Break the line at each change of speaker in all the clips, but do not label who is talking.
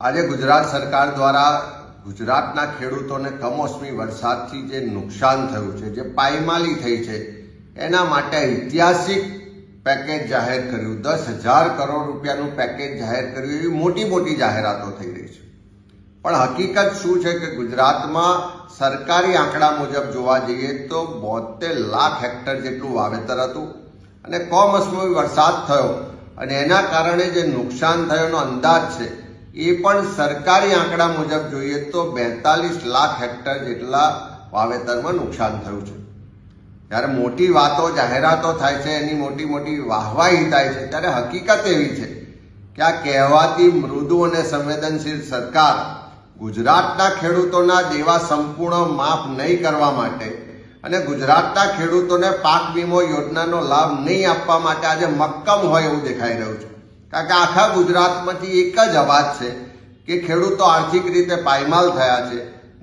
આજે ગુજરાત સરકાર દ્વારા ગુજરાતના ખેડૂતોને કમોસમી વરસાદથી જે નુકસાન થયું છે, જે પાયમાલી થઈ છે, એના માટે ઐતિહાસિક પેકેજ જાહેર કર્યું, 10,000 કરોડ રૂપિયાનું પેકેજ જાહેર કર્યું. એવી મોટી મોટી જાહેરાતો થઈ રહી છે. પણ હકીકત શું છે કે ગુજરાતમાં સરકારી આંકડા મુજબ જોવા જઈએ તો 72 લાખ હેક્ટર જેટલું વાવેતર હતું અને કમોસમી વરસાદ થયો અને એના કારણે જે નુકસાન થયોનો અંદાજ છે એ પણ સરકારી આંકડા મુજબ જોઈએ તો 42 લાખ હેક્ટર જેટલા વાવેતરમાં નુકસાન થયું છે. જ્યારે મોટી વાતો જાહેરાતો થાય છે, એની મોટી મોટી વાહવાહી થાય છે, ત્યારે હકીકત એવી છે કે આ કહેવાતી મૃદુ અને સંવેદનશીલ સરકાર ગુજરાતના ખેડૂતોના દેવા સંપૂર્ણ માફ નહીં કરવા માટે અને ગુજરાતના ખેડૂતોને પાક વીમો યોજનાનો લાભ નહીં આપવા માટે આજે મક્કમ હોય એવું દેખાઈ રહ્યું છે. કારણ કે આખા ગુજરાતમાંથી એક જ અવાજ છે કે ખેડૂતો આર્થિક રીતે પાયમાલ થયા છે.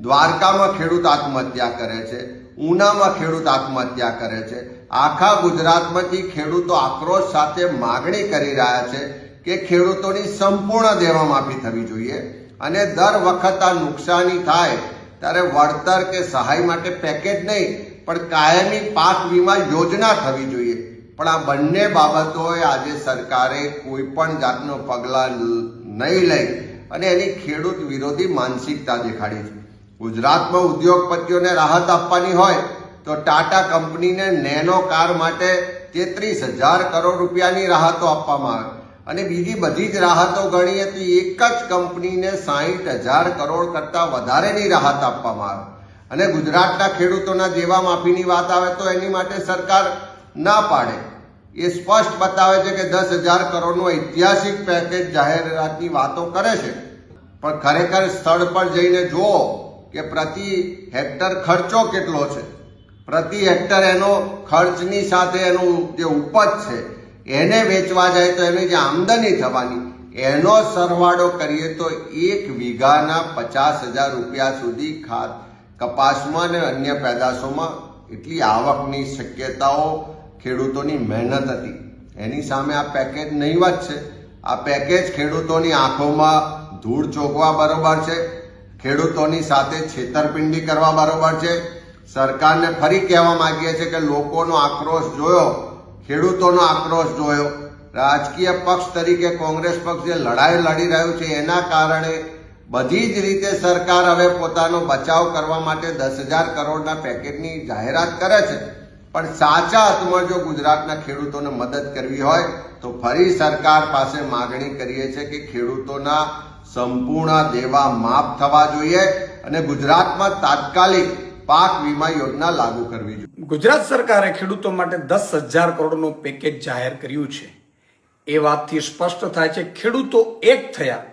દ્વારકામાં ખેડૂત આત્મહત્યા કરે છે, ઉનામાં ખેડૂત આત્મહત્યા કરે છે. આખા ગુજરાતમાંથી ખેડૂતો આક્રોશ સાથે માગણી કરી રહ્યા છે કે ખેડૂતોની સંપૂર્ણ દેવા માફી થવી જોઈએ અને દર વખત આ નુકસાની થાય ત્યારે વળતર કે સહાય માટે પેકેજ નહીં પણ કાયમી પાક વીમા યોજના થવી જોઈએ. પણ આ બંને બાબતોએ આજે સરકારે કોઈ પણ જાતનો પગલાં નહીં લઈ અને એની ખેડૂત વિરોધી માનસિકતા દેખાડી છે. ગુજરાતમાં ઉદ્યોગપતિઓને રાહત આપવાની હોય તો ટાટા કંપનીને નેનો કાર માટે 33,000 કરોડ રૂપિયાની રાહતો આપવામાં આવે અને બીજી બધી જ રાહતો ગણીએ તો એક જ કંપનીને 60,000 કરોડ કરતાં વધારેની રાહત આપવામાં આવે અને ગુજરાતના ખેડૂતોના દેવા માફીની વાત આવે તો એની માટે સરકાર ના પાડે. એ સ્પષ્ટ બતાવે છે કે 10,000 કરોડનું ઐતિહાસિક પેકેજ જાહેરાતની વાતો કરે છે, પણ ખરેખર સ્થળ પર જઈને જુઓ કે પ્રતિ હેક્ટર ખર્ચો કેટલો છે. પ્રતિ હેક્ટર એનો ખર્ચની સાથે એનું જે ઉપજ છે એને વેચવા જાય તો એની જે આમદની થવાની એનો સરવાળો કરીએ તો 1 વીઘાના 50,000 રૂપિયા સુધી કપાસમાં અને અન્ય પેદાશોમાં એટલી આવકની શક્યતાઓ ખેડૂતોની મહેનત હતી. એની સામે આ પેકેજ નહીવત છે. આ પેકેજ ખેડૂતોની આંખોમાં ધૂળ ચોકવા બરોબર છે, ખેડૂતોની સાથે છેતરપિંડી કરવા બરોબર છે. સરકારને ફરી કહેવા માંગીએ છીએ કે લોકોનો આક્રોશ જોયો, ખેડૂતોનો આક્રોશ જોયો. રાજકીય પક્ષ તરીકે કોંગ્રેસ પક્ષ જે લડાઈ લડી રહ્યું છે એના કારણે બધી જ રીતે સરકાર હવે પોતાનો બચાવ કરવા માટે 10,000 કરોડના પેકેજની જાહેરાત કરે છે. પણ સાચા અર્થમાં જો ગુજરાતના ખેડૂતોને મદદ કરવી હોય તો ફરી સરકાર પાસે માગણી કરીએ છીએ કે ખેડૂતોના સંપૂર્ણ દેવા માફ થવા જોઈએ અને ગુજરાતમાં તાત્કાલિક પાક વીમા યોજના લાગુ કરવી જોઈએ.
ગુજરાત સરકારે ખેડૂતો માટે 10,000 કરોડનું પેકેજ જાહેર કર્યું છે. એ વાતથી સ્પષ્ટ થાય છે ખેડૂતો એક થયા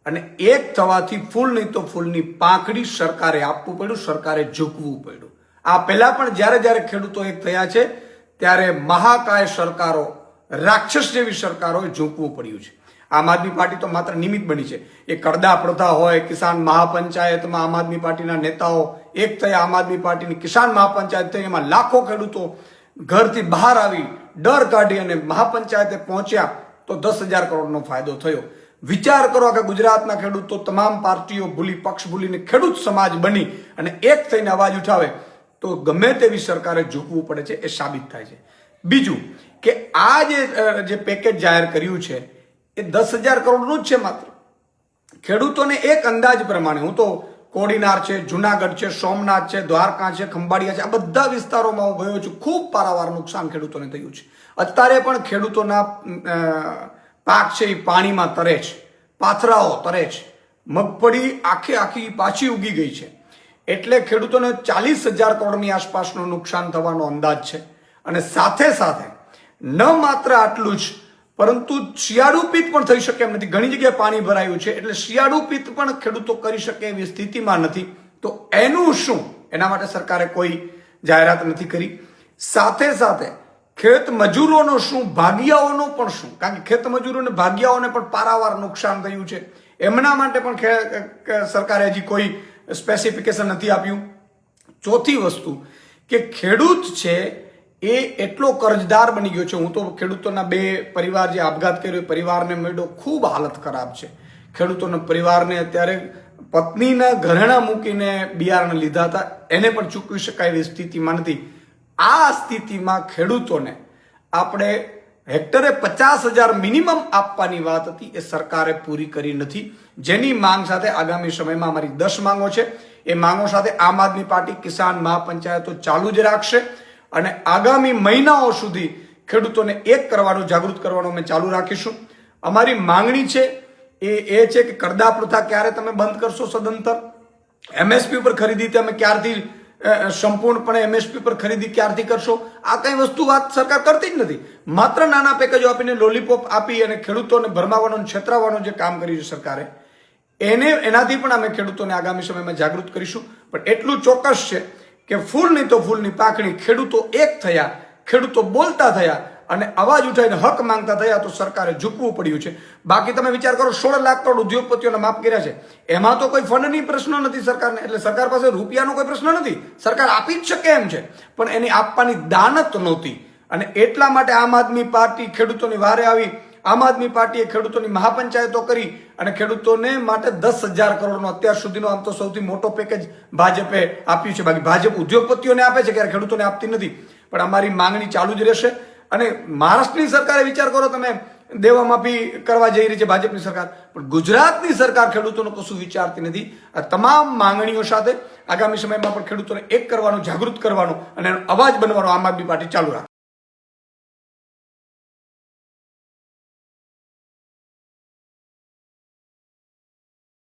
અને એક થવાથી ફૂલ નહીં તો ફૂલની પાંખડી સરકારે આપવું પડ્યું, સરકારે ઝૂકવું પડ્યું. આ પહેલા પણ જ્યારે ખેડૂતો એક થયા છે ત્યારે મહાકાય સરકારો, રાક્ષસ જેવી સરકારોએ ઝૂકવું પડ્યું છે. આમ આદમી પાર્ટી તો માત્ર નિમિત્ત બની છે. એ કડદા પ્રથા હોય, કિસાન મહાપંચાયતમાં આમ આદમી પાર્ટીના નેતાઓ એક થયા, આમ આદમી પાર્ટીની કિસાન મહાપંચાયત થઈ, એમાં લાખો ખેડૂતો ઘરથી બહાર આવી ડર કાઢી અને મહાપંચાયતે પહોંચ્યા તો 10,000 કરોડનો ફાયદો થયો. વિચાર કરો કે ગુજરાતના ખેડૂતો તમામ પાર્ટીઓ ભૂલી, પક્ષ ભૂલીને ખેડૂત સમાજ બની અને એક થઈને અવાજ ઉઠાવે તો ગમે તેવી સરકારે ઝૂકવું પડે છે. એ સાબિત થાય છે. બીજું કે આ જે પેકેજ જાહેર કર્યું છે એ 10,000 કરોડનું જ છે. માત્ર ખેડૂતોને એક અંદાજ પ્રમાણે, હું તો કોડીનાર છે, જુનાગઢ છે, સોમનાથ છે, દ્વારકા છે, ખંભાળિયા છે, આ બધા વિસ્તારોમાં હું ગયો છું. ખૂબ પારાવાર નુકસાન ખેડૂતોને થયું છે. અત્યારે પણ ખેડૂતોના પાક છે એ પાણીમાં તરે છે, પાથરાઓ તરે છે, મગફળી આખી પાછી ઉગી ગઈ છે. એટલે ખેડૂતોને 40,000 કરોડની આસપાસનું નુકસાન થવાનો અંદાજ છે. અને સાથે સાથે ન માત્ર આટલું જ પરંતુ શિયાળુ પિત્ત પણ થઈ શકે એમ નથી. ઘણી જગ્યાએ પાણી ભરાયું છે એટલે શિયાળુ પિત્ત પણ ખેડૂતો કરી શકે એવી સ્થિતિમાં નથી. તો એનું શું? એના માટે સરકારે કોઈ જાહેરાત નથી કરી. સાથે સાથે ખેત મજૂરોનો શું, ભાગિયાઓનો પણ શું? કારણ કે ખેત મજૂરોને, ભાગિયાઓને પણ પારાવાર નુકસાન થયું છે. એમના માટે પણ સરકારે હજી કોઈ સ્પેસિફિકેશન નથી આપ્યું. ચોથી વસ્તુ કે ખેડૂત છે એ એટલો કર્જદાર બની ગયો છે. હું તો ખેડૂતોના 2 પરિવાર જે આપઘાત કર્યો પરિવારને મળ્યો, ખૂબ હાલત ખરાબ છે. ખેડૂતોના પરિવારને અત્યારે પત્નીના ઘરેણા મૂકીને બિયારણ લીધા હતા એને પણ ચૂકવી શકાય એવી સ્થિતિમાં નથી. આ સ્થિતિમાં ખેડૂતોને આપણે હેક્ટરે 50,000 મિનિમમ આપવાની વાત હતી, એ સરકારે પૂરી કરી નથી. જેની માંગ સાથે આગામી સમયમાં અમારી 10 માંગો છે. એ માંગો સાથે આમ આદમી પાર્ટી કિસાન મહાપંચાયતો ચાલુ જ રાખશે અને આગામી મહિનાઓ સુધી ખેડૂતોને એક કરવાનું, જાગૃત કરવાનું અમે ચાલુ રાખીશું. અમારી માંગણી છે એ છે કે કરદા પ્રથા ક્યારે તમે બંધ કરશો સદંતર, એમએસપી ઉપર ખરીદી તમે ક્યારથી સંપૂર્ણપણે એમએસપી પર ખરીદી ક્યારથી કરશો? આ કઈ વસ્તુ વાત સરકાર કરતી જ નથી. માત્ર નાના પેકેજો આપીને લોલીપોપ આપી અને ખેડૂતોને ભરમાવાનો અને છેતરાવાનો જે કામ કર્યું છે સરકારે, એનાથી પણ અમે ખેડૂતોને આગામી સમયમાં જાગૃત કરીશું. પણ એટલું ચોક્કસ છે કે ફૂલ નહીં તો ફૂલની પાંખડી, ખેડૂતો એક થયા, ખેડૂતો બોલતા થયા અને અવાજ ઉઠાવીને હક માંગતા થયા તો સરકારે ઝૂકવું પડ્યું છે. બાકી તમે વિચાર કરો, 16 લાખ કરોડ ઉદ્યોગપતિઓને માફ કર્યા છે, એમાં તો કોઈ ફંડની પ્રશ્ન નથી સરકારને, એટલે સરકાર પાસે રૂપિયાનો કોઈ પ્રશ્ન નથી, સરકાર આપી જ શકે એમ છે, પણ એની આપવાની દાનત નહોતી. અને એટલા માટે આમ આદમી પાર્ટી ખેડૂતોની વારે આવી. આમ આદમી પાર્ટીએ ખેડૂતોની મહાપંચાયતો કરી અને ખેડૂતોને માટે 10,000 કરોડનો અત્યાર સુધીનો આમ તો સૌથી મોટો પેકેજ ભાજપે આપ્યું છે. બાકી ભાજપ ઉદ્યોગપતિઓને આપે છે, ક્યારે ખેડૂતોને આપતી નથી. પણ અમારી માંગણી ચાલુ જ રહેશે. અને મહારાષ્ટ્રની સરકારે વિચાર કરો, તમે દેવા માફી કરવા જઈ રહી છે ભાજપની સરકાર, પણ ગુજરાતની સરકાર ખેડૂતોનું કશું વિચારતી નથી. આ તમામ માંગણીઓ સાથે આગામી સમયમાં પણ ખેડૂતોને એક કરવાનું, જાગૃત કરવાનું અને એનો અવાજ બનવાનો આમ આદમી પાર્ટી ચાલુ રાખે.